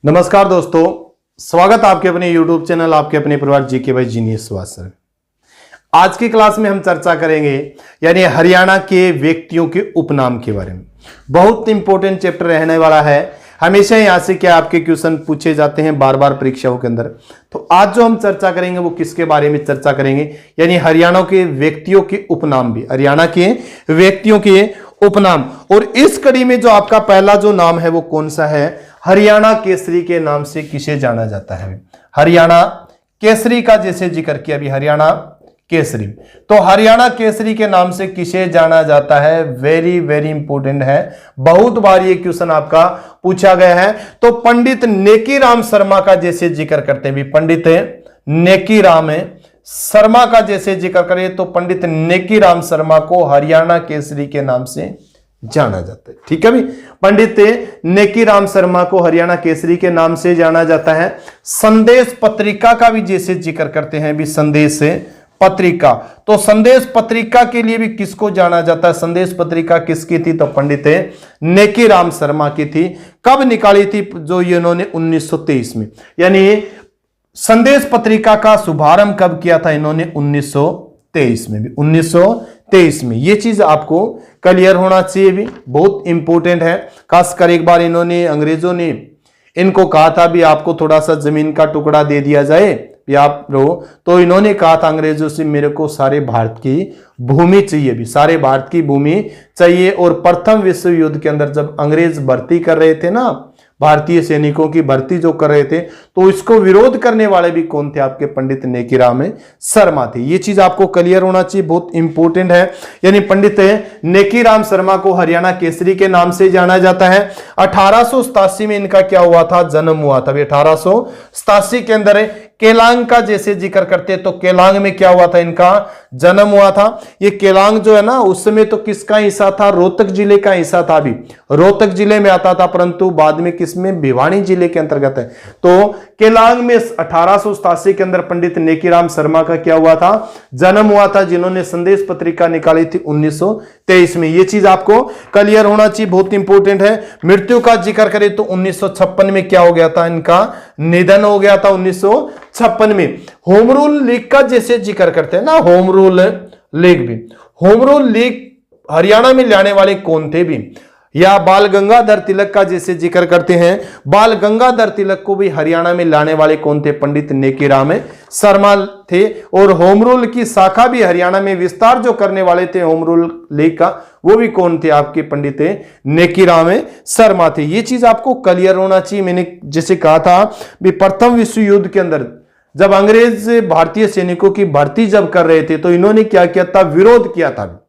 नमस्कार दोस्तों, स्वागत आपके अपने YouTube चैनल आपके अपने परिवार जीके बाय जीनियस सर। आज की क्लास में हम चर्चा करेंगे यानी हरियाणा के व्यक्तियों के उपनाम के बारे में। बहुत इंपॉर्टेंट चैप्टर रहने वाला है। हमेशा यहां से क्या आपके क्वेश्चन पूछे जाते हैं बार बार परीक्षाओं के अंदर। तो आज जो हम चर्चा करेंगे वो किसके बारे में चर्चा करेंगे, यानी हरियाणा के व्यक्तियों के उपनाम भी, हरियाणा के व्यक्तियों के उपनाम। और इस कड़ी में जो आपका पहला जो नाम है वो कौन सा है? हरियाणा केसरी के नाम से किसे जाना जाता है? हरियाणा केसरी का जैसे जिक्र किया अभी, हरियाणा केसरी, तो हरियाणा केसरी के नाम से किसे जाना जाता है? वेरी वेरी इंपॉर्टेंट है, बहुत बार ये क्वेश्चन आपका पूछा गया है। तो पंडित नेकीराम शर्मा का जैसे जिक्र करते हैं भी, पंडित नेकीराम शर्मा का जैसे जिक्र करें तो पंडित नेकीराम शर्मा को हरियाणा केसरी के नाम से जाना जाता है। ठीक है भी, पंडित नेकीराम शर्मा को हरियाणा केसरी के नाम से जाना जाता है। संदेश पत्रिका का भी जैसे जिक्र करते हैं भी, संदेश पत्रिका, तो संदेश पत्रिका के लिए भी किसको जाना जाता है? संदेश पत्रिका किसकी थी? तो पंडित नेकीराम शर्मा की थी। कब निकाली थी? जो इन्होंने 1923 में, यानी संदेश पत्रिका का शुभारंभ कब किया था इन्होंने? 1923 में भी, 1923 में। ये चीज आपको क्लियर होना चाहिए भी, बहुत इंपॉर्टेंट है। खासकर एक बार इन्होंने, अंग्रेजों ने इनको कहा था भी आपको थोड़ा सा जमीन का टुकड़ा दे दिया जाए भी आप रहो, तो इन्होंने कहा था अंग्रेजों से मेरे को सारे भारत की भूमि चाहिए भी, सारे भारत की भूमि चाहिए। और प्रथम विश्व युद्ध के अंदर जब अंग्रेज भर्ती कर रहे थे ना, भारतीय सैनिकों की भर्ती जो कर रहे थे, तो इसको विरोध करने वाले भी कौन थे? आपके पंडित नेकीराम शर्मा थे। ये चीज आपको क्लियर होना चाहिए, बहुत इंपॉर्टेंट है। यानी पंडित नेकीराम शर्मा को हरियाणा केसरी के नाम से जाना जाता है। 1887 में इनका क्या हुआ था? जन्म हुआ था। 1887 के अंदर केलांग का जैसे जिक्र करते तो केलांग में क्या हुआ था? इनका जन्म हुआ था। ये केलांग जो है ना, उस समय तो किसका हिस्सा था? रोहतक जिले का हिस्सा था। भी रोहतक जिले में आता था, परंतु बाद में किसमें? भिवानी जिले के अंतर्गत है। तो केलांग में 1887 के अंदर पंडित नेकीराम शर्मा का क्या हुआ था? जन्म हुआ था, जिन्होंने संदेश पत्रिका निकाली थी 1923 में। ये चीज आपको क्लियर होना चाहिए, बहुत इंपॉर्टेंट है। मृत्यु का जिक्र करें तो 1956 में क्या हो गया था? इनका निधन हो गया था 1956 में। होम रूल लीग का जैसे जिक्र करते हैं ना, होम रूल लीग भी, होम रूल लीग हरियाणा में लाने वाले कौन थे भी? या बाल गंगाधर तिलक का जैसे जिक्र करते हैं, बाल गंगाधर तिलक को भी हरियाणा में लाने वाले कौन थे? पंडित नेकीराम शर्मा थे। और होम रूल की शाखा भी हरियाणा में विस्तार जो करने वाले थे होम रूल लीग का, वो भी कौन थे? आपके पंडित नेकीराम शर्मा थे। ये चीज आपको क्लियर होना चाहिए। मैंने जैसे कहा था भी, प्रथम विश्व युद्ध के अंदर जब अंग्रेज भारतीय सैनिकों की भर्ती जब कर रहे थे तो इन्होंने क्या किया था? विरोध किया था।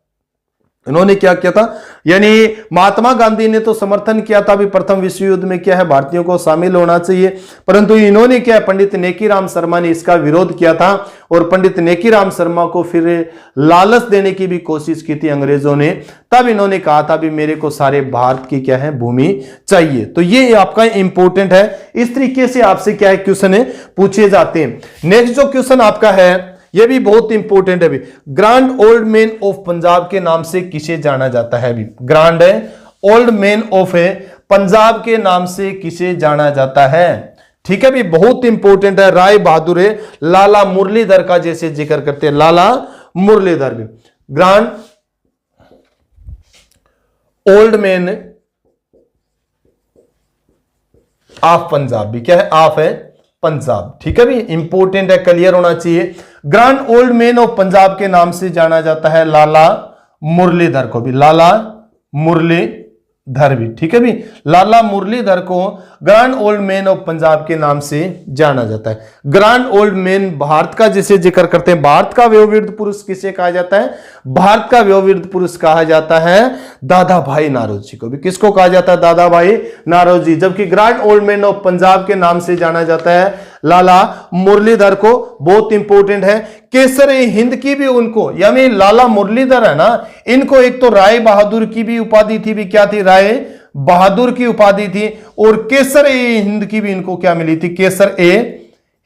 इन्होंने क्या किया था? यानी महात्मा गांधी ने तो समर्थन किया था भी प्रथम विश्व युद्ध में क्या है, भारतीयों को शामिल होना चाहिए, परंतु इन्होंने क्या, पंडित नेकीराम शर्मा ने इसका विरोध किया था। और पंडित नेकीराम शर्मा को फिर लालच देने की भी कोशिश की थी अंग्रेजों ने। तब इन्होंने कहा था भी मेरे को सारे भारत की क्या है, भूमि चाहिए। तो ये आपका इंपॉर्टेंट है। इस तरीके से आपसे क्या है, क्वेश्चन पूछे जाते हैं। नेक्स्ट जो क्वेश्चन आपका है ये भी बहुत इंपॉर्टेंट है भी, grand old man of Punjab के नाम से किसे जाना जाता है भी? Grand old man of Punjab के नाम से किसे जाना जाता है? ठीक है भी, बहुत इंपॉर्टेंट है। राय बहादुर लाला मुरलीधर का जैसे जिक्र करते हैं, लाला मुरलीधर भी grand old man of Punjab भी क्या है? ऑफ है पंजाब। ठीक है भी, इंपॉर्टेंट है, क्लियर होना चाहिए। Grand old man of Punjab के नाम से जाना जाता है लाला मुरलीधर को भी, लाला मुरलीधर भी। ठीक है भी, लाला मुरलीधर को grand old man of Punjab के नाम से जाना जाता है। ग्रैंड ओल्ड मैन भारत का जैसे जिक्र करते हैं, भारत का वयोवृद्ध पुरुष किसे कहा जाता है? भारत का वयोवृद्ध पुरुष कहा जाता है दादा भाई नारोजी को भी। किसको कहा जाता है? दादा भाई नारोजी। जबकि grand old man of Punjab के नाम से जाना जाता है लाला मुरलीधर को। बहुत इंपॉर्टेंट है। केसर हिंद की भी उनको, यानी लाला मुरलीधर है ना, इनको एक तो राय बहादुर की भी उपाधि थी भी, क्या थी? राय बहादुर की उपाधि थी। और केसर ए हिंद की भी इनको क्या मिली थी? केसर ए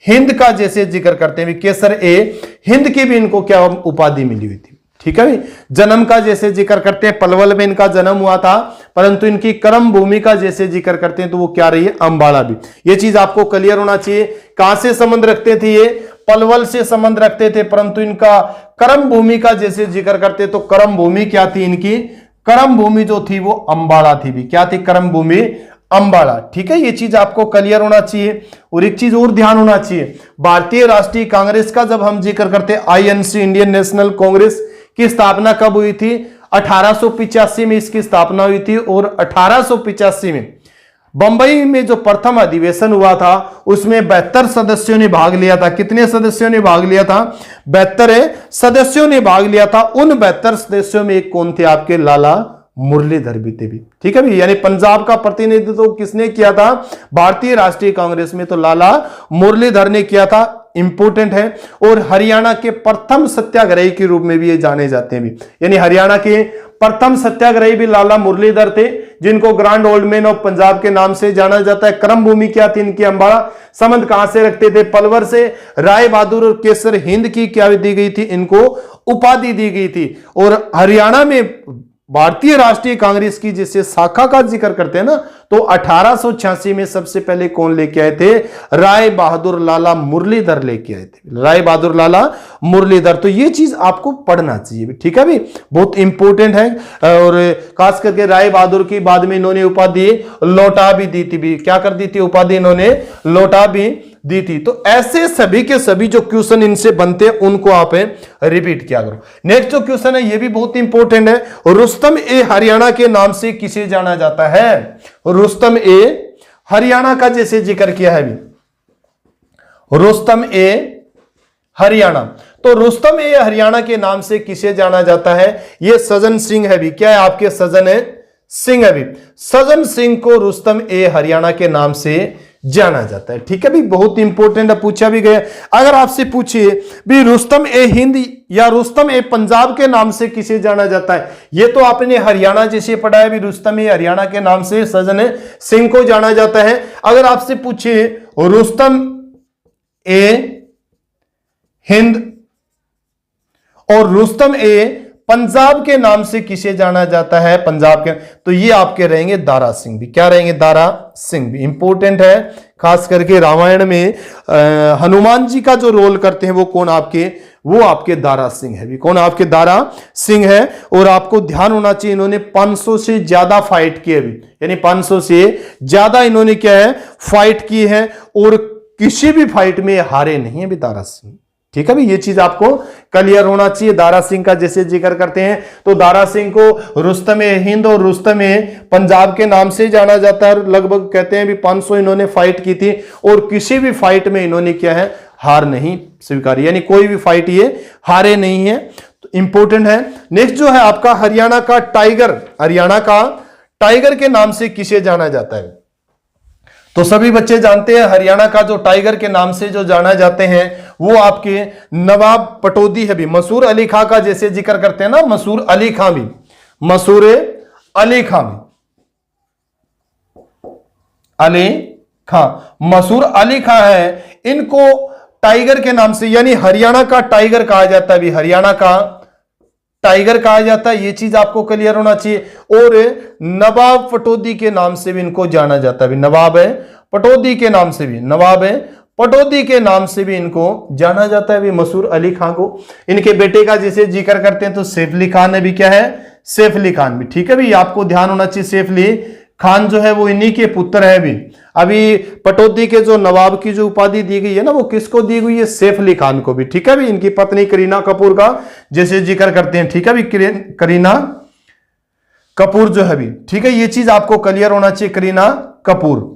हिंद का जैसे जिक्र करते हैं, केसर ए हिंद की भी इनको क्या उपाधि मिली हुई थी। ठीक है भाई। जन्म का जैसे जिक्र करते हैं पलवल में इनका जन्म हुआ था, परंतु इनकी कर्म भूमि का जैसे जिक्र करते हैं तो वो क्या रही है, अंबाला भी। ये चीज आपको क्लियर होना चाहिए। कहां से संबंध रखते थे ये, पलवल से संबंध रखते थे, परंतु इनका कर्म भूमि का जैसे जिक्र करते तो कर्म भूमि क्या थी इनकी, कर्म भूमि जो थी वो अंबाला थी भी। क्या थी, कर्म भूमि अंबाला। ठीक है, ये चीज आपको क्लियर होना चाहिए। और एक चीज और ध्यान होना चाहिए, भारतीय राष्ट्रीय कांग्रेस का जब हम जिक्र करते हैं, आईएनसी इंडियन नेशनल कांग्रेस की स्थापना कब हुई थी, 1885 में इसकी स्थापना हुई थी। और 1885 में बंबई में जो प्रथम अधिवेशन हुआ था उसमें 72 सदस्यों ने भाग लिया था। कितने सदस्यों ने भाग लिया था, 72 सदस्यों ने भाग लिया था। उन 72 सदस्यों में एक कौन थे, आपके लाला मुरलीधर भी थे भी। ठीक है भी, यानी पंजाब का प्रतिनिधित्व तो किसने किया था, भारतीय राष्ट्रीय कांग्रेस में तो लाला मुरलीधर ने किया था। इंपोर्टेंट है। और हरियाणा के प्रथम सत्याग्रही के रूप में भी ये जाने जाते हैं भी, यानी हरियाणा के प्रथम सत्याग्रही भी लाला मुरलीधर थे, जिनको grand old man of Punjab के नाम से जाना जाता है। कर्म भूमि क्या थी इनकी, अंबाला। संबंध कहां से रखते थे, पलवर से। राय बहादुर और केसर हिंद की क्या दी गई थी, इनको उपाधि दी गई थी। और हरियाणा में भारतीय राष्ट्रीय कांग्रेस की जिससे शाखा का जिक्र करते हैं ना, तो 1886 में सबसे पहले कौन लेके आए थे, राय बहादुर लाला मुरलीधर लेके आए थे, राय बहादुर लाला मुरलीधर। तो ये चीज आपको पढ़ना चाहिए, ठीक है भी, बहुत इंपॉर्टेंट है। और खास करके राय बहादुर की बाद में इन्होंने उपाधि लौटा भी दी थी भी, क्या कर दी थी, उपाधि इन्होंने लौटा भी दी थी। तो ऐसे सभी के सभी जो क्वेश्चन इनसे बनते हैं उनको आप रिपीट किया करो। नेक्स्ट जो क्वेश्चन है ये भी बहुत इंपॉर्टेंट है, रुस्तम ए हरियाणा के नाम से किसे जाना जाता है, रुस्तम ए हरियाणा का जैसे जिक्र किया है भी, रुस्तम ए हरियाणा। तो रुस्तम ए हरियाणा के नाम से किसे जाना जाता है, ये सज्जन सिंह है भी। क्या है आपके, सज्जन सिंह है भी। सज्जन सिंह को रुस्तम ए हरियाणा के नाम से जाना जाता है। ठीक है भी, बहुत इंपॉर्टेंट है, पूछा भी गया। अगर आपसे पूछिए भी रुस्तम ए हिंद या रुस्तम ए पंजाब के नाम से किसे जाना जाता है, ये तो आपने हरियाणा जैसे पढ़ा है भी, रुस्तम ए हरियाणा के नाम से सज्जन सिंह को जाना जाता है। अगर आपसे पूछिए रुस्तम ए हिंद और रुस्तम ए पंजाब के नाम से किसे जाना जाता है, पंजाब के, तो ये आपके रहेंगे दारा सिंह भी। क्या रहेंगे, दारा सिंह भी। इंपॉर्टेंट है, खास करके रामायण में हनुमान जी का जो रोल करते हैं वो कौन आपके, वो आपके दारा सिंह है भी। कौन आपके, दारा सिंह है। और आपको ध्यान होना चाहिए इन्होंने 500 से ज्यादा फाइट किए भी, यानी 500 से ज्यादा इन्होंने क्या है, फाइट की है। और किसी भी फाइट में हारे नहीं है भी दारा सिंह। ठीक है भाई, ये चीज आपको क्लियर होना चाहिए। दारा सिंह का जैसे जिक्र करते हैं तो दारा सिंह को रुस्तम ए हिंद और रुस्तम ए पंजाब के नाम से जाना जाता है। लगभग कहते हैं भी 500 इन्होंने फाइट की थी और किसी भी फाइट में इन्होंने क्या है, हार नहीं स्वीकारी, यानी कोई भी फाइट ये हारे नहीं है। तो इंपॉर्टेंट है। नेक्स्ट जो है आपका हरियाणा का टाइगर, हरियाणा का टाइगर के नाम से किसे जाना जाता है, तो सभी बच्चे जानते हैं हरियाणा का जो टाइगर के नाम से जो जाना जाते हैं वो आपके नवाब पटौदी है भी। मसूर अली खां का जैसे जिक्र करते हैं ना, मसूर अली खां भी, मसूर अली खां भी, अली खां, मसूर अली खां है। इनको टाइगर के नाम से, यानी हरियाणा का टाइगर कहा जाता है भी, हरियाणा का टाइगर कहा जाता है। ये चीज आपको क्लियर होना चाहिए। और नवाब पटौदी के नाम से भी इनको जाना जाता है भी, नवाब पटौदी के नाम से भी, नवाब पटौदी के नाम से भी इनको जाना जाता है भी, मसूर अली खां को। इनके बेटे का जैसे जिक्र करते हैं तो सैफ अली खान है भी, क्या है, सैफ अली खान भी। ठीक है भी, आपको ध्यान होना चाहिए, सैफ अली खान जो है वो इन्हीं के पुत्र है भी। अभी पटौदी के जो नवाब की जो उपाधि दी गई है ना, वो किसको दी गई है, सैफ अली खान को भी। ठीक है भी, इनकी पत्नी करीना कपूर का जैसे जिक्र करते हैं। ठीक है भी, करीना कपूर जो है भी। ठीक है, ये चीज आपको क्लियर होना चाहिए। करीना कपूर,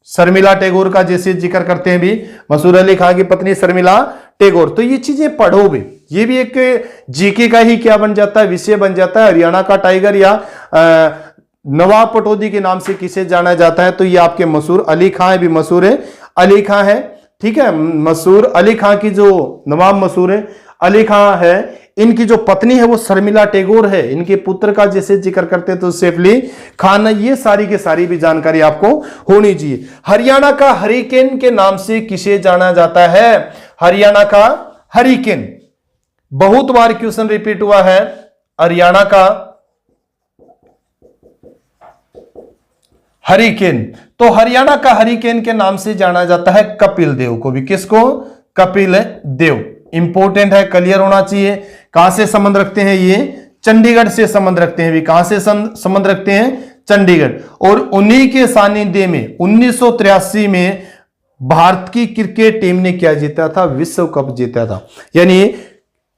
शर्मिला टैगोर का जैसे जिक्र करते हैं भी, मसूर अली खान की पत्नी शर्मिला टैगोर। तो ये चीजें पढ़ो भी, ये भी एक जीके का ही क्या बन जाता है, विषय बन जाता है। हरियाणा का टाइगर या नवाब पटौदी के नाम से किसे जाना जाता है, तो ये आपके मसूर अली खां है भी, मसूर अली खां है। ठीक है, मसूर अली खां की जो नवाब मसूर अली खां है, इनकी जो पत्नी है वो शर्मिला टैगोर है। इनके पुत्र का जैसे जिक्र करते हैं तो सैफ अली खान। ये सारी के सारी भी जानकारी आपको होनी चाहिए। हरियाणा का हरिकेन के नाम से किसे जाना जाता है, हरियाणा का हरिकेन, बहुत बार क्वेश्चन रिपीट हुआ है, हरियाणा का हरिकेन। तो हरियाणा का हरिकेन के नाम से जाना जाता है कपिल देव को भी। किसको? कपिल देव। इंपॉर्टेंट है, क्लियर होना चाहिए। कहां से संबंध रखते हैं ये? चंडीगढ़ से संबंध रखते हैं भी। कहां से संबंध रखते हैं? चंडीगढ़। और उन्हीं के सानिध्य में 1983 में भारत की क्रिकेट टीम ने क्या जीता था? विश्व कप जीता था। यानी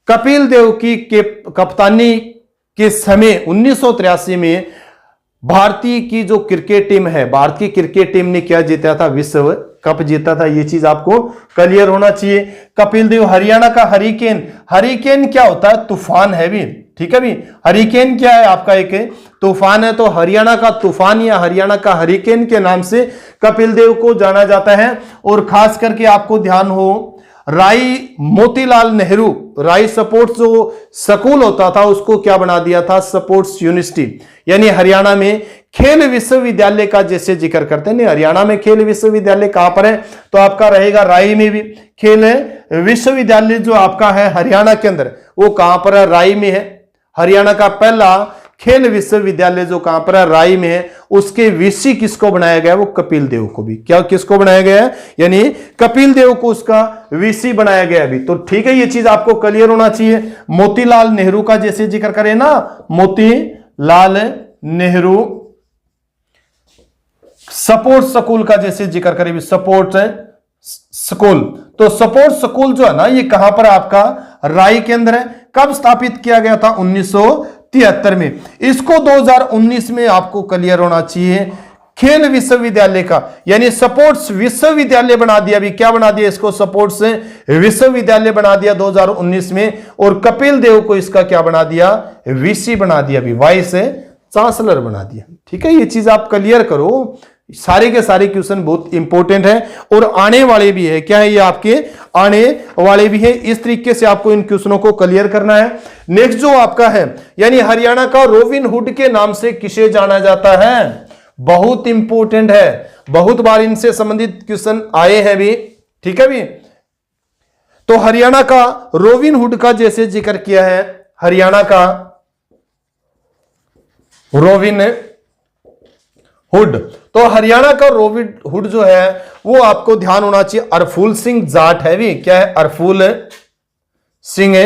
कपिल देव की कप्तानी के समय 1983 में भारतीय की जो क्रिकेट टीम है, भारत की क्रिकेट टीम ने क्या जीता था? विश्व कप जीता था। ये चीज आपको क्लियर होना चाहिए। कपिल देव हरियाणा का हरिकेन। हरिकेन क्या होता है? तूफान है भी, ठीक है भी। हरिकेन क्या है? आपका एक तूफान है। तो हरियाणा का तूफान या हरियाणा का हरिकेन के नाम से कपिल देव को जाना जाता है। और खास करके आपको ध्यान हो, राई मोतीलाल नेहरू, राई स्पोर्ट्स जो स्कूल होता था उसको क्या बना दिया था? Sports university. यानी हरियाणा में खेल विश्वविद्यालय का जैसे जिक्र करते हैं, हरियाणा में खेल विश्वविद्यालय कहां पर है? तो आपका रहेगा राई में भी। खेल विश्वविद्यालय जो आपका है हरियाणा के अंदर, वो कहां पर है? राई में है। हरियाणा का पहला खेल विश्वविद्यालय जो कहां पर है? राई में है। उसके वीसी किसको बनाया गया? वो कपिल देव को भी। क्या किसको बनाया गया है? यानी कपिल देव को उसका वीसी बनाया गया भी। तो ठीक है, ये चीज आपको क्लियर होना चाहिए। मोतीलाल नेहरू का जैसे जिक्र करें ना, मोतीलाल नेहरू स्पोर्ट्स स्कूल का जैसे जिक्र करें भी, स्पोर्ट्स स्कूल। तो स्पोर्ट्स स्कूल जो है ना, ये कहां पर आपका? राई के अंदर है। कब स्थापित किया गया था? 1973 में। इसको 2019 में आपको क्लियर होना चाहिए। खेल विश्वविद्यालय का यानी स्पोर्ट्स विश्वविद्यालय बना दिया भी। क्या बना दिया इसको? स्पोर्ट्स विश्वविद्यालय बना दिया 2019 में। और कपिल देव को इसका क्या बना दिया? वीसी बना दिया भी, वाइस चांसलर बना दिया। ठीक है, ये चीज आप क्लियर करो। सारे के सारे क्वेश्चन बहुत इंपॉर्टेंट है और आने वाले भी है। क्या है? ये आपके आने वाले भी है। इस तरीके से आपको इन क्वेश्चनों को क्लियर करना है। नेक्स्ट जो आपका है, यानी हरियाणा का रॉबिन हुड के नाम से किसे जाना जाता है? बहुत इंपॉर्टेंट है, बहुत बार इनसे संबंधित क्वेश्चन आए हैं भी। ठीक है भी। तो हरियाणा का रॉबिन हुड का जैसे जिक्र किया है, हरियाणा का रॉबिन हुड। तो हरियाणा का रॉबिन हुड जो है वो आपको ध्यान होना चाहिए, अरफूल सिंह जाट है भी। क्या है? अरफूल सिंह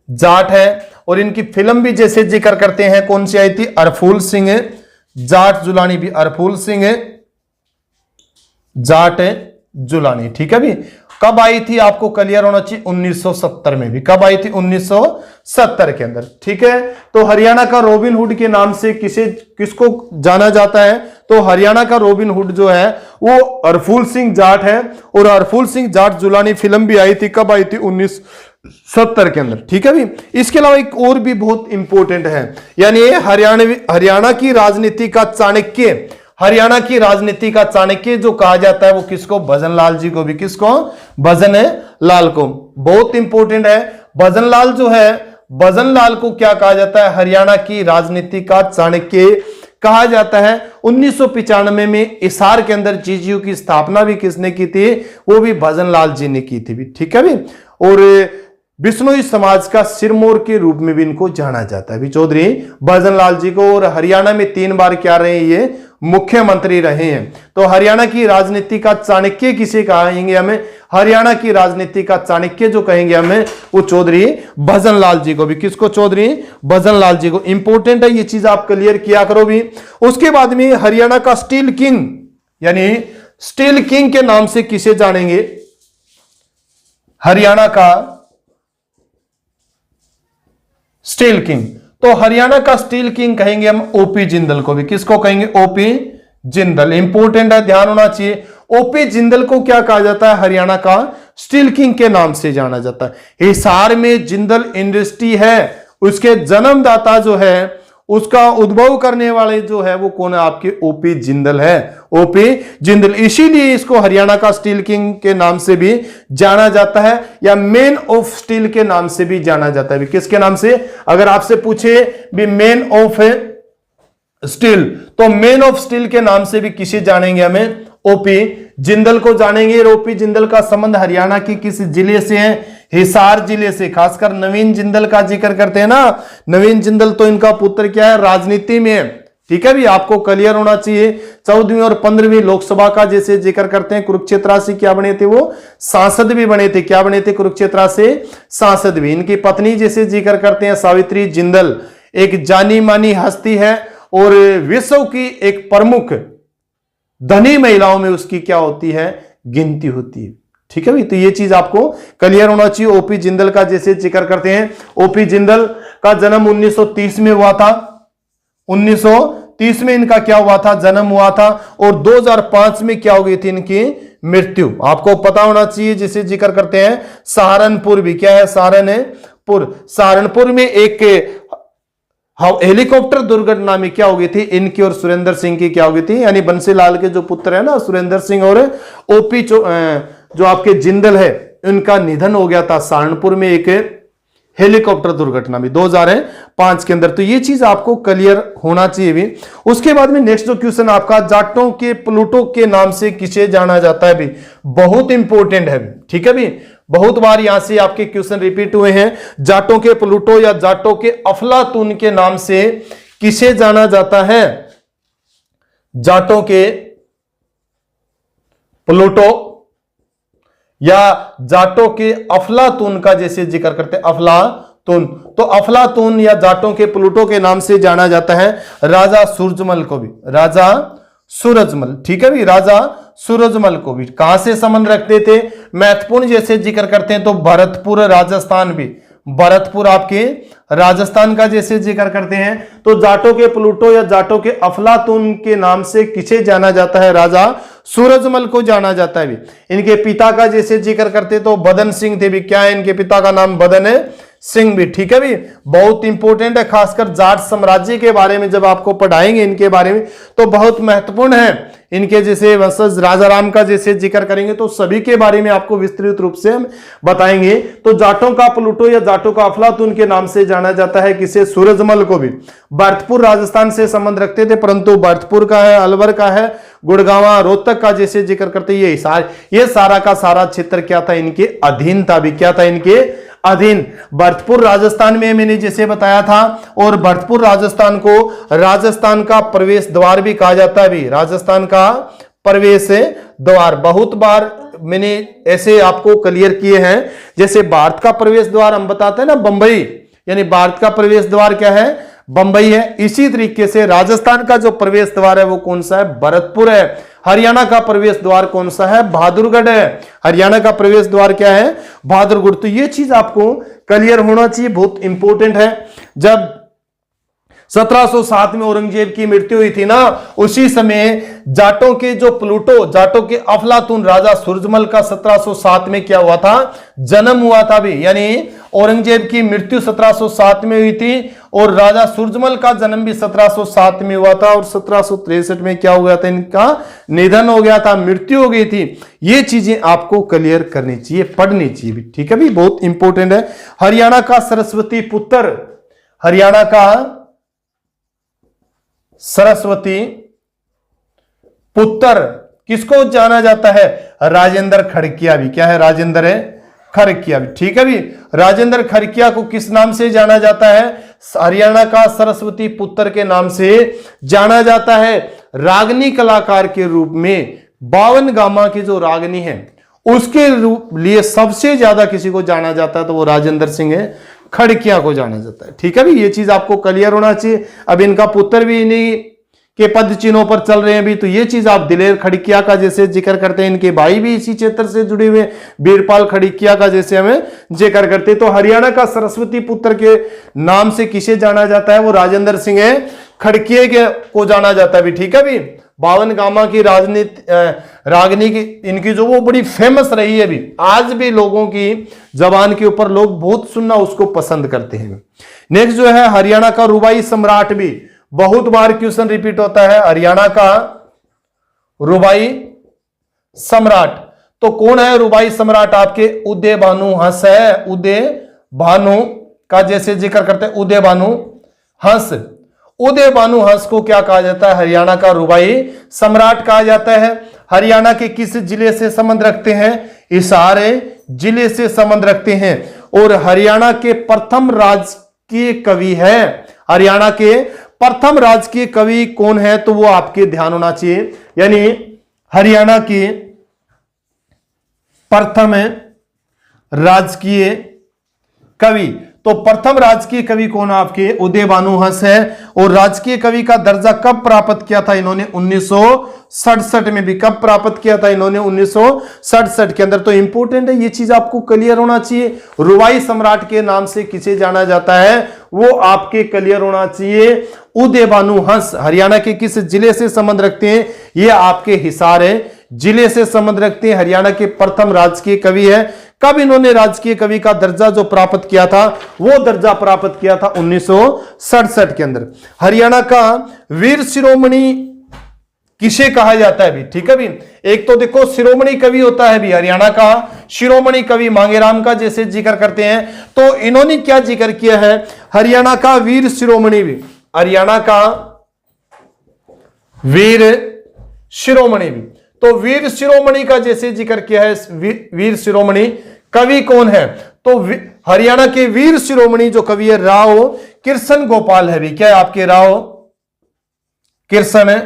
जाट है। और इनकी फिल्म भी जैसे जिक्र करते हैं, कौन सी आई थी? अरफूल सिंह जाट जुलानी भी। अरफूल सिंह जाट जुलानी। ठीक है भी। कब आई थी आपको क्लियर होना चाहिए? 1970 में भी। कब आई थी? 1970 के अंदर। ठीक है। तो हरियाणा का रॉबिन हुड के नाम से किसको जाना जाता है? तो हरियाणा का रॉबिन हुड जो है वो अरफूल सिंह जाट है। और अरफूल सिंह जाट जुलानी फिल्म भी आई थी। कब आई थी? 1970 के अंदर। ठीक है भी। इसके अलावा एक और भी बहुत इंपॉर्टेंट है, यानी हरियाणा की राजनीति का चाणक्य, हरियाणा की राजनीति का चाणक्य जो कहा जाता है वो किसको? भजन लाल जी को भी। किसको? भजन लाल को। बहुत इंपॉर्टेंट है। भजन लाल जो है, भजन लाल को क्या कहा जाता है? हरियाणा की राजनीति का चाणक्य कहा जाता है। 1995 में हिसार के अंदर जीजीयू की स्थापना भी किसने की थी? वो भी भजन लाल जी ने की थी भी। ठीक है भी। और बिश्नोई समाज का सिरमौर के रूप में भी इनको जाना जाता है भी, चौधरी भजन लाल जी को। और हरियाणा में 3 बार क्या रहे? ये मुख्यमंत्री रहे हैं। तो हरियाणा की राजनीति का चाणक्य किसे कहेंगे हमें? हरियाणा की राजनीति का चाणक्य जो कहेंगे हमें वो चौधरी भजन लाल जी को भी। किसको? चौधरी भजन लाल जी को। इंपॉर्टेंट है, ये चीज आप क्लियर किया करो भी। उसके बाद में हरियाणा का स्टील किंग, यानी स्टील किंग के नाम से किसे जानेंगे? हरियाणा का स्टील किंग। तो हरियाणा का स्टील किंग कहेंगे हम ओपी जिंदल को भी। किसको कहेंगे? ओपी जिंदल। इंपॉर्टेंट है, ध्यान होना चाहिए। ओपी जिंदल को क्या कहा जाता है? हरियाणा का स्टील किंग के नाम से जाना जाता है। हिसार में जिंदल इंडस्ट्री है, उसके जन्मदाता जो है, उसका उद्भव करने वाले जो है वो कौन है? आपके ओपी जिंदल है। ओपी जिंदल, इसीलिए इसको हरियाणा का स्टील किंग के नाम से भी जाना जाता है, या मैन ऑफ स्टील के नाम से भी जाना जाता है। किसके नाम से? अगर आपसे पूछे भी मैन ऑफ स्टील, तो मैन ऑफ स्टील के नाम से भी किसे जानेंगे हमें? ओपी जिंदल को जानेंगे। ओपी जिंदल का संबंध हरियाणा के किस जिले से है? हिसार जिले से। खासकर नवीन जिंदल का जिक्र करते हैं ना, नवीन जिंदल तो इनका पुत्र क्या है, राजनीति में है। ठीक है भी, आपको क्लियर होना चाहिए। 14वीं और 15वीं लोकसभा का जैसे जिक्र करते हैं, कुरुक्षेत्र से क्या बने थे, वो सांसद भी बने थे। क्या बने थे, कुरुक्षेत्र से सांसद भी। इनकी पत्नी जैसे जिक्र करते हैं सावित्री जिंदल, एक जानी मानी हस्ती है और विश्व की एक प्रमुख धनी महिलाओं में उसकी क्या होती है, गिनती होती है। ठीक है भाई, तो ये चीज आपको क्लियर होना चाहिए। ओपी जिंदल का जैसे जिक्र करते हैं, ओपी जिंदल का जन्म 1930 में हुआ था। 1930 में इनका क्या हुआ था, जन्म हुआ था। और 2005 में क्या हो गई थी इनकी मृत्यु। आपको पता होना चाहिए, जिसे जिक्र करते हैं सहारनपुर भी। क्या है, सहारनपुर में एक हेलीकॉप्टर दुर्घटना में क्या हो गई थी, इनकी और सुरेंद्र सिंह की क्या हो गई थी, यानी बंसीलाल के जो पुत्र है ना सुरेंद्र सिंह और ओपी जो आपके जिंदल है, उनका निधन हो गया था सहारनपुर में एक हेलीकॉप्टर दुर्घटना में 2005 के अंदर। तो ये चीज आपको क्लियर होना चाहिए भी। उसके बाद में नेक्स्ट जो क्वेश्चन आपका, जाटों के प्लूटो के नाम से किसे जाना जाता है भी, बहुत इंपॉर्टेंट है। ठीक है भी, बहुत बार यहां से आपके क्वेश्चन रिपीट हुए हैं। जाटों के प्लूटो या जाटों के अफलातून के नाम से किसे जाना जाता है, जाटों के प्लूटो या जाटों के अफलातून का जैसे जिक्र करते हैं, अफलातून। तो अफलातून या जाटों के प्लूटो के नाम से जाना जाता है राजा सूरजमल को भी, राजा सूरजमल। ठीक है भी, राजा सूरजमल को भी कहां से संबंध रखते थे, महत्वपूर्ण जैसे जिक्र करते हैं तो भरतपुर राजस्थान भी, भरतपुर आपके राजस्थान का जैसे जिक्र करते हैं। तो जाटों के प्लूटो या जाटों के अफलातून के नाम से किसे जाना जाता है, राजा सूरजमल को जाना जाता है भी। इनके पिता का जैसे जिक्र करते तो बदन सिंह थे भी। क्या है, इनके पिता का नाम बदन सिंह भी। ठीक है भी, बहुत इंपॉर्टेंट है। खासकर जाट साम्राज्य के बारे में जब आपको पढ़ाएंगे इनके बारे में तो बहुत महत्वपूर्ण है। इनके जैसे वंशज राजाराम का जैसे जिक्र करेंगे तो सभी के बारे में आपको विस्तृत रूप से हम बताएंगे। तो जाटों का प्लूटो या जाटों का अफलातून के नाम से जाना जाता है किसे, सूरजमल को भी। भरतपुर राजस्थान से संबंध रखते थे, परंतु भरतपुर का है, अलवर का है, गुड़गांवा, रोहतक का जैसे जिक्र करते, ये सारा का सारा क्षेत्र क्या था, इनके अधीन था भी। क्या था, इनके अधीन। भरतपुर राजस्थान में मैंने जैसे बताया था, और भरतपुर राजस्थान को राजस्थान का प्रवेश द्वार भी कहा जाता है भी, राजस्थान का प्रवेश द्वार। बहुत बार मैंने ऐसे आपको क्लियर किए हैं। जैसे भारत का प्रवेश द्वार हम बताते हैं ना बंबई, यानी भारत का प्रवेश द्वार क्या है, बंबई है। इसी तरीके से राजस्थान का जो प्रवेश द्वार है वो कौन सा है, भरतपुर है। हरियाणा का प्रवेश द्वार कौन सा है, बहादुरगढ़ है। हरियाणा का प्रवेश द्वार क्या है, बहादुरगढ़। तो ये चीज आपको क्लियर होना चाहिए, बहुत इंपॉर्टेंट है। जब 1707 में औरंगजेब की मृत्यु हुई थी ना, उसी समय जाटों के जो प्लूटो, जाटों के अफलातून राजा सूरजमल का 1707 में क्या हुआ था, जन्म हुआ था भी। यानी औरंगजेब की मृत्यु 1707 में हुई थी और राजा सूरजमल का जन्म भी 1707 में हुआ था, और 1763 में क्या हो गया था, इनका निधन हो गया था, मृत्यु हो गई थी। ये चीजें आपको क्लियर करनी चाहिए, पढ़नी चाहिए भी। ठीक है भी, बहुत इंपॉर्टेंट है। हरियाणा का सरस्वती पुत्र, हरियाणा का सरस्वती पुत्र किसको जाना जाता है, राजेंद्र खड़किया भी। क्या है, राजेंद्र खड़किया भी। ठीक है भी, राजेंद्र खड़किया को किस नाम से जाना जाता है, हरियाणा का सरस्वती पुत्र के नाम से जाना जाता है। रागनी कलाकार के रूप में 52 गामा की जो रागनी है उसके लिए सबसे ज्यादा किसी को जाना जाता है तो वो राजेंद्र सिंह खड़किया को जाना जाता है। ठीक है भी, ये चीज आपको क्लियर होना चाहिए। अब इनका पुत्र भी इन्हीं के पद चिन्हों पर चल रहे हैं भी, तो ये चीज आप दिलेर खड़किया का जैसे जिक्र करते हैं, इनके भाई भी इसी क्षेत्र से जुड़े हुए, बीरपाल खड़किया का जैसे हमें जिक्र करते हैं। तो हरियाणा का सरस्वती पुत्र के नाम से किसे जाना जाता है, वो राजेंद्र सिंह खड़किया को जाना जाता है भी। ठीक है भी, 52 गामा की रागनी की इनकी जो वो बड़ी फेमस रही है भी, आज भी लोगों की जबान के ऊपर लोग बहुत सुनना उसको पसंद करते हैं। नेक्स्ट जो है हरियाणा का रुबाई सम्राट भी, बहुत बार क्वेश्चन रिपीट होता है, हरियाणा का रुबाई सम्राट। तो कौन है रुबाई सम्राट, आपके उदय भानु हंस है। उदय भानु का जैसे जिक्र करते हैं, उदय भानु हंस। उदय भानु हंस को क्या कहा जाता है, हरियाणा का रुबाई सम्राट कहा जाता है। हरियाणा के किस जिले से संबंध रखते हैं, हिसार जिले से संबंध रखते हैं और हरियाणा के प्रथम राजकीय कवि है। हरियाणा के प्रथम राजकीय कवि कौन है, तो वो आपके ध्यान होना चाहिए, यानी हरियाणा के प्रथम राजकीय कवि। तो प्रथम राजकीय कवि कौन आपके, उदय भानु हंस है। और राजकीय कवि का दर्जा कब प्राप्त किया था इन्होंने, 1967 में भी। कब प्राप्त किया था इन्होंने, 1967 के अंदर। तो इंपॉर्टेंट है, ये चीज आपको क्लियर होना चाहिए। रुवाई सम्राट के नाम से किसे जाना जाता है, वो आपके क्लियर होना चाहिए। उदय भानु हंस हरियाणा के किस जिले से संबंध रखते हैं, ये आपके हिसार जिले से संबंध रखते हैं। हरियाणा के प्रथम राजकीय कवि है। कब इन्होंने राजकीय कवि का दर्जा जो प्राप्त किया था, वो दर्जा प्राप्त किया था 1967 के अंदर। हरियाणा का वीर शिरोमणि किसे कहा जाता है भी, ठीक है भी। एक तो देखो शिरोमणि कवि होता है भी, हरियाणा का शिरोमणि कवि मांगेराम का जैसे जिक्र करते हैं, तो इन्होंने क्या जिक्र किया है, हरियाणा का वीर शिरोमणि भी, हरियाणा का वीर शिरोमणि भी। तो वीर शिरोमणि का जैसे जिक्र किया है, वीर शिरोमणि कवि कौन है, तो हरियाणा के वीर शिरोमणि जो कवि है राव कृष्ण गोपाल है भी। क्या है आपके, राव कृष्ण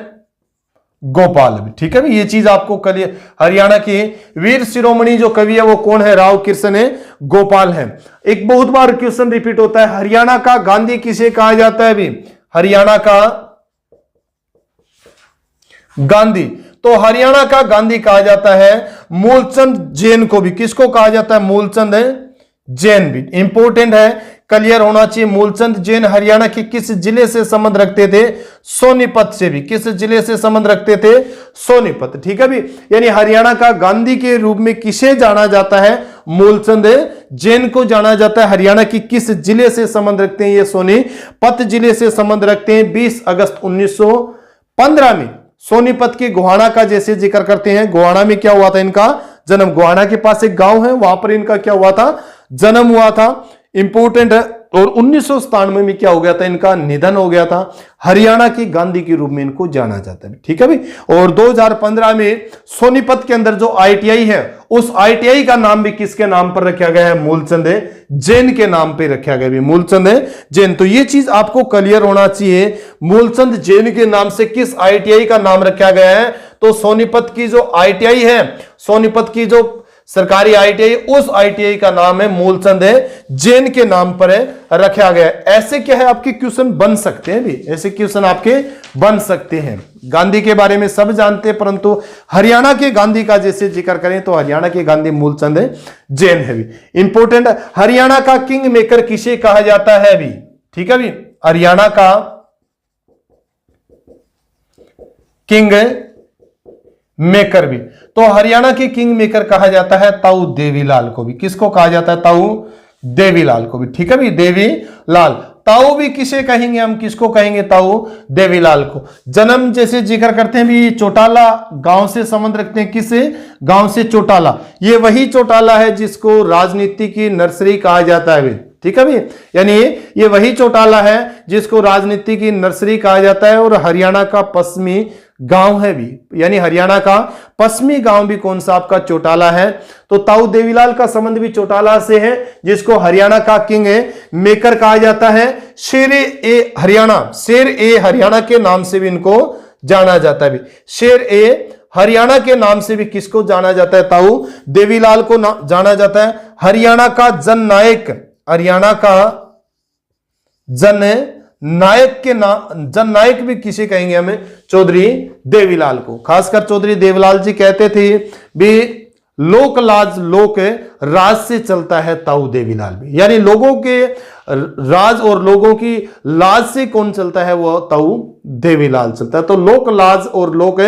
गोपाल भी, ठीक है भी। ये चीज आपको क्लियर, हरियाणा के वीर शिरोमणि जो कवि है वो कौन है, राव कृष्ण गोपाल है। एक बहुत बार क्वेश्चन रिपीट होता है, हरियाणा का गांधी किसे कहा जाता है भी, हरियाणा का गांधी। तो हरियाणा का गांधी कहा जाता है मूलचंद जैन को भी। किसको कहा जाता है, मूलचंद जैन भी। इंपॉर्टेंट है, क्लियर होना चाहिए। मूलचंद जैन हरियाणा के किस जिले से संबंध रखते थे, सोनीपत से भी। किस जिले से संबंध रखते थे, सोनीपत, ठीक है भी। यानी हरियाणा का गांधी के रूप में किसे जाना जाता है, मूलचंद जैन को जाना जाता है। हरियाणा की किस जिले से संबंध रखते हैं, ये सोनीपत जिले से संबंध रखते हैं। 20 अगस्त 1915 में सोनीपत के गोहाना का जैसे जिक्र करते हैं, गोहाना में क्या हुआ था इनका जन्म, गोहाना के पास एक गांव है, वहां पर इनका क्या हुआ था, जन्म हुआ था। इंपोर्टेंट है। और 1997 में क्या हो गया था, इनका निधन हो गया था। हरियाणा की गांधी के रूप में इनको जाना जाता है, ठीक है भाई। और 2015 में सोनीपत के अंदर जो ITI है, उस ITI का नाम भी किसके नाम पर रखा गया है, मूलचंद जैन के नाम पे रखा गया है, मूलचंद जैन। तो ये चीज आपको क्लियर होना चाहिए, मूलचंद जैन के नाम से किस ITI का नाम रखा गया है, तो सोनीपत की जो ITI है, सोनीपत की जो सरकारी ITI, उस ITI का नाम है मूलचंद जैन के नाम पर रखा गया। ऐसे क्या है आपके क्वेश्चन बन सकते हैं भी, ऐसे क्वेश्चन आपके बन सकते हैं। गांधी के बारे में सब जानते हैं, परंतु हरियाणा के गांधी का जैसे जिक्र करें तो हरियाणा के गांधी मूलचंद जैन है भी। इंपोर्टेंट, हरियाणा का किंग मेकर किसे कहा जाता है भी, ठीक है भी। हरियाणा का किंग मेकर भी, तो हरियाणा के किंग मेकर कहा जाता है ताऊ देवीलाल को भी। किसको कहा जाता है, ताऊ देवीलाल को भी, ठीक है भी। देवीलाल, ताऊ भी किसे कहेंगे हम, किसको कहेंगे, ताऊ देवीलाल को। जन्म जैसे जिक्र करते हैं भी, चौटाला गांव से संबंध रखते हैं। किस गांव से, चौटाला। ये वही चौटाला है जिसको राजनीति की नर्सरी कहा जाता है भी, ठीक है भी। यानी ये वही चौटाला है जिसको राजनीति की नर्सरी कहा जाता है। और हरियाणा का पश्चिमी गांव है भी, यानी हरियाणा का पश्चिमी गांव भी कौन सा आपका, चौटाला है। तो ताऊ देवीलाल का संबंध भी चौटाला से है, जिसको हरियाणा का किंग मेकर कहा जाता है। शेर ए हरियाणा, शेर ए हरियाणा के नाम से भी इनको जाना जाता है भी। शेर ए हरियाणा के नाम से भी किसको जाना जाता है, ताऊ देवीलाल को जाना जाता है। हरियाणा का जननायक, हरियाणा का जननायक के नाम, जननायक भी किसे कहेंगे हमें, चौधरी देवीलाल को। खासकर चौधरी देवीलाल जी कहते थे भी लोक लाज लोक राज से चलता है ताऊ देवीलाल भी। यानी लोगों के राज और लोगों की लाज से कौन चलता है, वो ताऊ देवीलाल चलता है। तो लोक लाज और लोक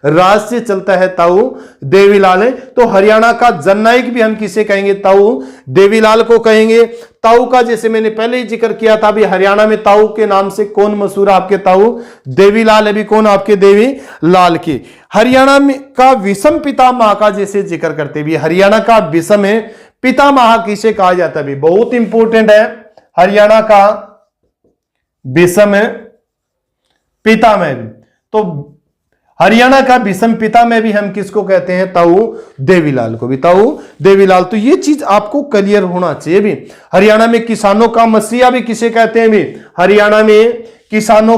राज से चलता है ताऊ देवीलाल है। तो हरियाणा का जननायक भी हम किसे कहेंगे, ताऊ देवीलाल को कहेंगे। ताऊ का जैसे मैंने पहले ही जिक्र किया था भी, हरियाणा में ताऊ के नाम से कौन मशहूर है आपके, ताऊ देवीलाल है भी। कौन आपके, देवीलाल की। हरियाणा में का विषम पितामह का जैसे जिक्र करते भी, हरियाणा का विषम पितामह किसे कहा जाता है भी, बहुत इंपॉर्टेंट है। हरियाणा का विषम पितामह भी, तो हरियाणा का भीष्म पिता में भी हम किसको कहते हैं? ताऊ देवीलाल को भी, ताऊ देवीलाल। तो ये चीज आपको क्लियर होना चाहिए भी। हरियाणा में किसानों का मसीहा भी किसे कहते हैं भी? हरियाणा में किसानों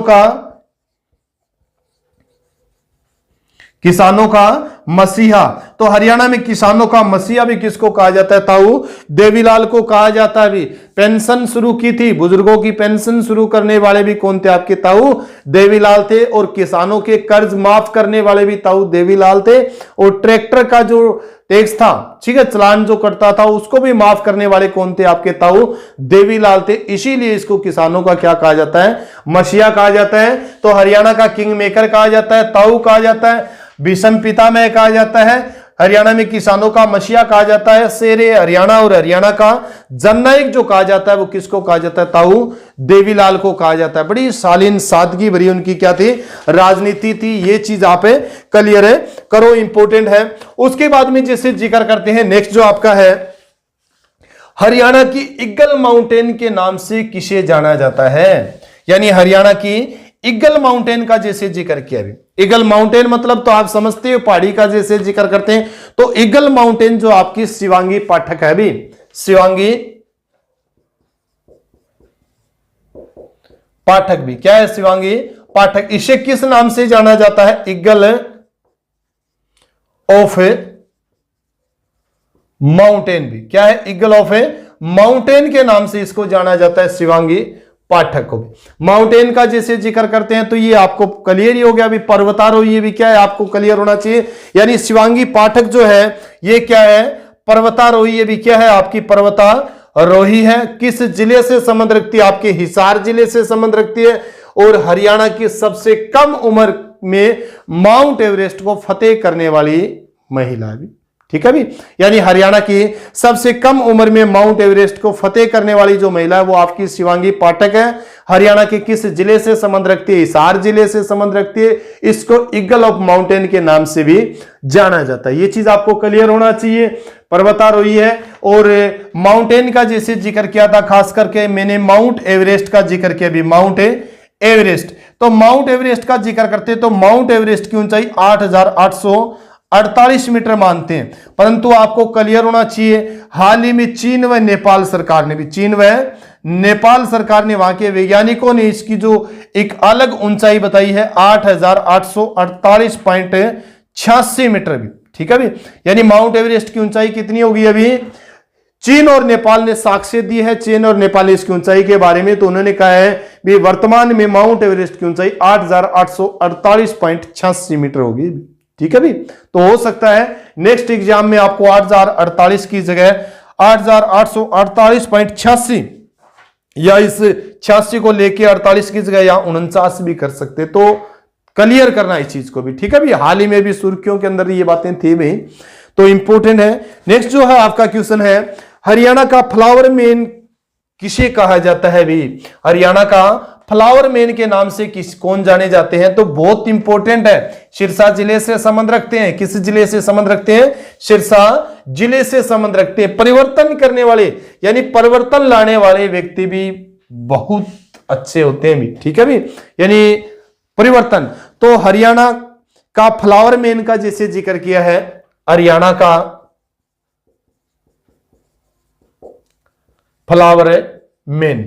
का मसीहा। तो हरियाणा में किसानों का मसीहा भी किसको कहा जाता है? ताऊ देवीलाल को कहा जाता है भी। पेंशन शुरू की थी, बुजुर्गों की पेंशन शुरू करने वाले भी कौन थे? आपके ताऊ देवीलाल थे। और किसानों के कर्ज माफ करने वाले भी ताऊ देवीलाल थे। और ट्रैक्टर का जो टैक्स था, ठीक है, चलान जो कटता था, उसको भी माफ करने वाले कौन थे? आपके ताऊ देवीलाल थे। इसीलिए इसको किसानों का क्या कहा जाता है? मसीहा कहा जाता है। तो हरियाणा का किंग मेकर कहा जाता है, ताऊ कहा जाता है, भीष्म पितामह कहा जाता है, हरियाणा में किसानों का मसीहा कहा जाता है, शेरे हरियाणा। और हरियाणा का जननायक जो कहा जाता है वो किसको कहा जाता है? ताऊ देवीलाल को कहा जाता है। बड़ी शालीन सादगी भरी उनकी क्या थी? राजनीति थी। ये चीज आप क्लियर है करो, इंपॉर्टेंट है। उसके बाद में जैसे जिक्र करते हैं, नेक्स्ट जो आपका है, हरियाणा की ईगल माउंटेन के नाम से किसे जाना जाता है? यानी हरियाणा की ईगल माउंटेन का जैसे जिक्र किया भी, ईगल माउंटेन मतलब तो आप समझते हो पहाड़ी का जैसे जिक्र करते हैं। तो ईगल माउंटेन जो आपकी शिवांगी पाठक है भी, शिवांगी पाठक भी क्या है? शिवांगी पाठक। इसे किस नाम से जाना जाता है? ईगल ऑफ माउंटेन भी क्या है? ईगल ऑफ माउंटेन के नाम से इसको जाना जाता है, शिवांगी पाठक को भी। माउंटेन का जैसे जिक्र करते हैं तो ये आपको क्लियर ही हो गया अभी। पर्वतारोही ये भी क्या है? आपको क्लियर होना चाहिए। यानी शिवांगी पाठक जो है ये क्या है? पर्वतारोही। ये भी क्या है? आपकी पर्वतारोही है। किस जिले से संबंध रखती है? आपके हिसार जिले से संबंध रखती है। और हरियाणा की सबसे कम उम्र में माउंट एवरेस्ट को फतेह करने वाली महिला भी, ठीक है भी। यानी हरियाणा की सबसे कम उम्र में माउंट एवरेस्ट को फतेह करने वाली जो महिला है वो आपकी शिवांगी पाठक है। हरियाणा के किस जिले से संबंध रखती है? हिसार जिले से संबंध रखती है। इसको ईगल ऑफ माउंटेन के नाम से भी जाना जाता है। ये चीज आपको क्लियर होना चाहिए। पर्वतारोही है। और माउंटेन का जैसे जिक्र किया था, खास करके मैंने माउंट एवरेस्ट का जिक्र किया भी, माउंट एवरेस्ट। तो माउंट एवरेस्ट का जिक्र करते हैं तो माउंट एवरेस्ट की ऊंचाई 8,848 मीटर मानते हैं। परंतु आपको क्लियर होना चाहिए, हाल ही में चीन व नेपाल सरकार ने भी, चीन व नेपाल सरकार ने, वहां के वैज्ञानिकों ने इसकी जो एक अलग ऊंचाई बताई है 8,848.86 मीटर भी, ठीक है भी। यानी माउंट एवरेस्ट की ऊंचाई कितनी होगी? अभी चीन और नेपाल ने साक्ष्य दी है, चीन और नेपाल इसकी ऊंचाई के बारे में। तो उन्होंने कहा है भी वर्तमान में माउंट एवरेस्ट की ऊंचाई 8,848.86 मीटर होगी, ठीक है भी। तो हो सकता है नेक्स्ट एग्जाम में आपको 8,048 की जगह 8,848.86 या इस 86 को लेके 48 की जगह या 49 भी कर सकते। तो क्लियर करना इस चीज को भी, ठीक है भी। हाल ही में भी सुर्खियों के अंदर ये बातें थी भी, तो इंपॉर्टेंट है। नेक्स्ट जो है आपका क्वेश्चन है, हरियाणा का फ्लावर मैन किसे कहा जाता है भी? हरियाणा का फ्लावर मैन के नाम से कौन जाने जाते हैं? तो बहुत इंपॉर्टेंट है, सिरसा जिले से संबंध रखते हैं। किस जिले से संबंध रखते हैं? सिरसा जिले से संबंध रखते हैं। परिवर्तन करने वाले यानी परिवर्तन लाने वाले व्यक्ति भी बहुत अच्छे होते हैं भी, ठीक है भी। यानी परिवर्तन, तो हरियाणा का फ्लावर मैन का जैसे जिक्र किया है, हरियाणा का फ्लावर मैन,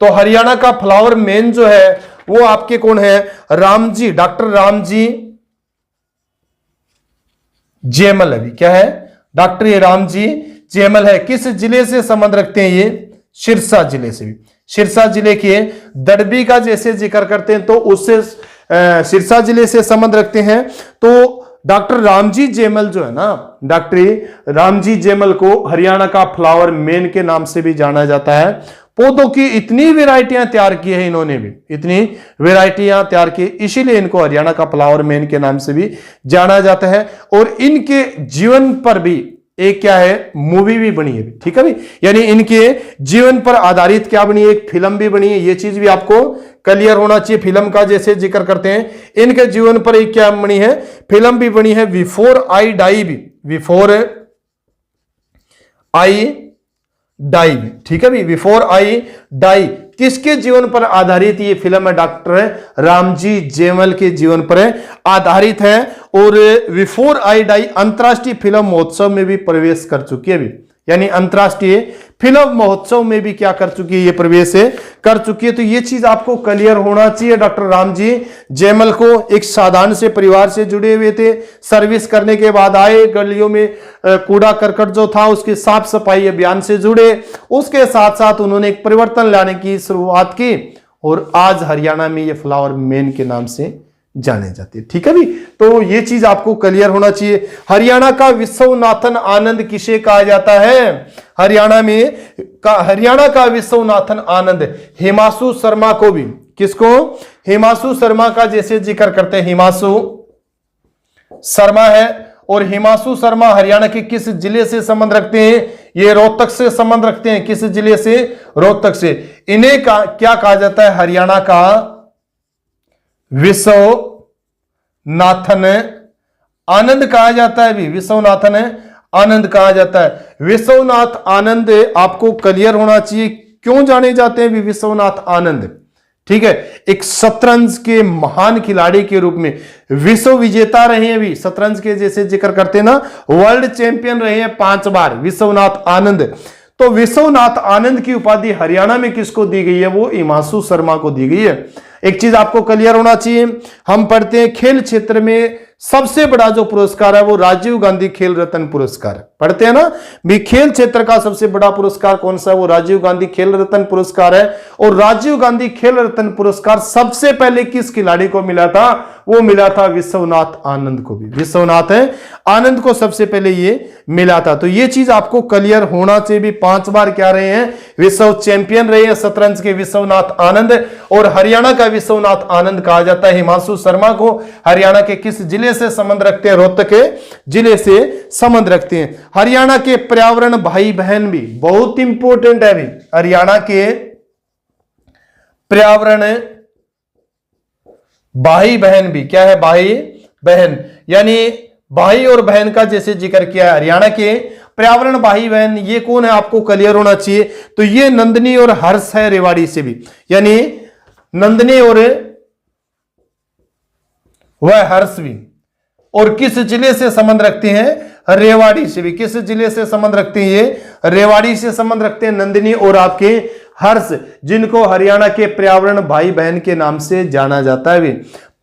तो हरियाणा का फ्लावर मैन जो है वो आपके कौन है? रामजी, डॉक्टर रामजी जैमल है। क्या है? डॉक्टर ये रामजी जैमल है। किस जिले से संबंध रखते हैं ये? सिरसा जिले से भी। सिरसा जिले के दड़बी का जैसे जिक्र करते हैं तो उससे सिरसा जिले से संबंध रखते हैं। तो डॉक्टर रामजी जैमल जो है ना, डॉक्टर रामजी जैमल को हरियाणा का फ्लावर मैन के नाम से भी जाना जाता है। पौधों की इतनी वैरायटियां तैयार की है इन्होंने भी, इतनी वैरायटियां तैयार की, इसीलिए इनको हरियाणा का फ्लावर मैन के नाम से भी जाना जाता है। और इनके जीवन पर भी एक क्या है? मूवी भी बनी है, ठीक है भी। यानी इनके जीवन पर आधारित क्या बनी है? एक फिल्म भी बनी है। ये चीज भी आपको क्लियर होना चाहिए। फिल्म का जैसे जिक्र करते हैं, इनके जीवन पर एक क्या बनी है? फिल्म भी बनी है, बिफोर आई डाई भी, बिफोर आई डाई भी, ठीक है भी। बिफोर आई डाई किसके जीवन पर आधारित ये फिल्म है? डॉक्टर रामजी जेमल के जीवन पर आधारित है और बिफोर आई डाई अंतरराष्ट्रीय फिल्म महोत्सव में भी प्रवेश कर चुकी है अभी, यानी अंतरराष्ट्रीय फिल्म महोत्सव में भी क्या कर चुकी है? ये प्रवेश कर चुकी है। तो ये चीज आपको क्लियर होना चाहिए। डॉक्टर रामजी जयमल को एक साधारण से परिवार से जुड़े हुए थे, सर्विस करने के बाद आए, गलियों में कूड़ा करकट जो था उसके साफ सफाई अभियान से जुड़े, उसके साथ साथ उन्होंने एक परिवर्तन लाने की शुरुआत की और आज हरियाणा में ये फ्लावर मैन के नाम से जाने जाते हैं। ठीक है भी, तो ये चीज आपको क्लियर होना चाहिए। हरियाणा का विश्वनाथन आनंद किसे कहा जाता है? हरियाणा का विश्वनाथन आनंद हिमांशु शर्मा को भी, किसको? हिमांशु शर्मा का जैसे जिक्र करते हैं, हिमांशु शर्मा है और हिमांशु शर्मा हरियाणा के किस जिले से संबंध रखते हैं? ये रोहतक से संबंध रखते हैं। किस जिले से? रोहतक से। इन्हें क्या कहा जाता है? हरियाणा का विश्वनाथन आनंद कहा जाता है भी, विश्वनाथन आनंद कहा जाता है। विश्वनाथ आनंद आपको क्लियर होना चाहिए, क्यों जाने जाते हैं भी विश्वनाथ आनंद? ठीक है, एक शतरंज के महान खिलाड़ी के रूप में विश्व विजेता रहे हैं भी, शतरंज के जैसे जिक्र करते हैं ना, वर्ल्ड चैंपियन रहे हैं 5 बार विश्वनाथ आनंद। तो विश्वनाथ आनंद की उपाधि हरियाणा में किसको दी गई है? वो हिमांशु शर्मा को दी गई है। एक चीज आपको क्लियर होना चाहिए, हम पढ़ते हैं खेल क्षेत्र में सबसे बड़ा जो पुरस्कार है वो राजीव गांधी खेल रत्न पुरस्कार है, पढ़ते हैं ना भी। खेल क्षेत्र का सबसे बड़ा पुरस्कार कौन सा है? वो राजीव गांधी खेल रत्न पुरस्कार है। और राजीव गांधी खेल रत्न पुरस्कार सबसे पहले किस खिलाड़ी को मिला था? वो मिला था विश्वनाथ आनंद को भी, विश्वनाथ आनंद को सबसे पहले ये मिला था। तो ये चीज आपको क्लियर होना चाहिए भी। 5 बार क्या रहे हैं? विश्व चैंपियन रहे हैं शतरंज के विश्वनाथ आनंद। और हरियाणा का विश्वनाथ आनंद कहा जाता है हिमांशु शर्मा को। हरियाणा के किस जिले से संबंध रखते हैं? रोहतक के जिले से संबंध रखते हैं। हरियाणा के पर्यावरण भाई बहन भी बहुत इंपॉर्टेंट है भी। हरियाणा के पर्यावरण भाई बहन भी क्या है? भाई बहन, यानी भाई और बहन का जैसे जिक्र किया है। हरियाणा के पर्यावरण भाई बहन ये कौन है? आपको क्लियर होना चाहिए। तो ये नंदिनी और हर्ष है रेवाड़ी से भी, यानी नंदिनी और वह हर्ष भी। और किस जिले से संबंध रखते हैं? रेवाड़ी से भी। किस जिले से संबंध रखते हैं? ये रेवाड़ी से संबंध रखते हैं नंदिनी और आपके हर्ष, जिनको हरियाणा के पर्यावरण भाई बहन के नाम से जाना जाता है भी।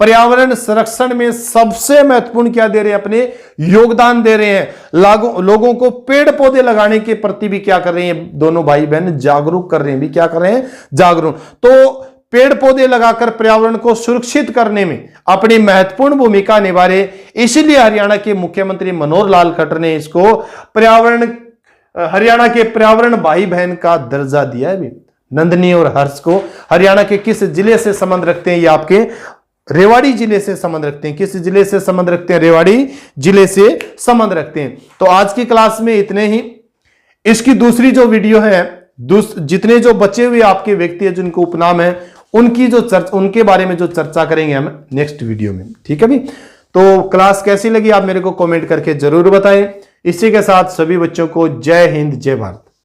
पर्यावरण संरक्षण में सबसे महत्वपूर्ण क्या दे रहे हैं? अपने योगदान दे रहे हैं। लोगों को पेड़ पौधे लगाने के प्रति भी क्या कर रहे हैं? दोनों भाई बहन जागरूक कर रहे हैं भी। क्या कर रहे हैं? जागरूक। तो पेड़ पौधे लगाकर पर्यावरण को सुरक्षित करने में अपनी महत्वपूर्ण भूमिका निभा रहे, इसलिए हरियाणा के मुख्यमंत्री मनोहर लाल खट्टर ने इसको हरियाणा के पर्यावरण भाई बहन का दर्जा दिया है भी। नंदिनी और हर्ष को हरियाणा के किस जिले से संबंध रखते हैं? ये आपके रेवाड़ी जिले से संबंध रखते हैं। किस जिले से संबंध रखते हैं? रेवाड़ी जिले से संबंध रखते हैं। तो आज की क्लास में इतने ही। इसकी दूसरी जो वीडियो है, जितने जो बचे हुए आपके व्यक्ति है जिनको उपनाम है, उनके बारे में जो चर्चा करेंगे हम नेक्स्ट वीडियो में। ठीक है भी। तो क्लास कैसी लगी आप मेरे को कमेंट करके जरूर बताएं। इसी के साथ सभी बच्चों को जय हिंद, जय भारत।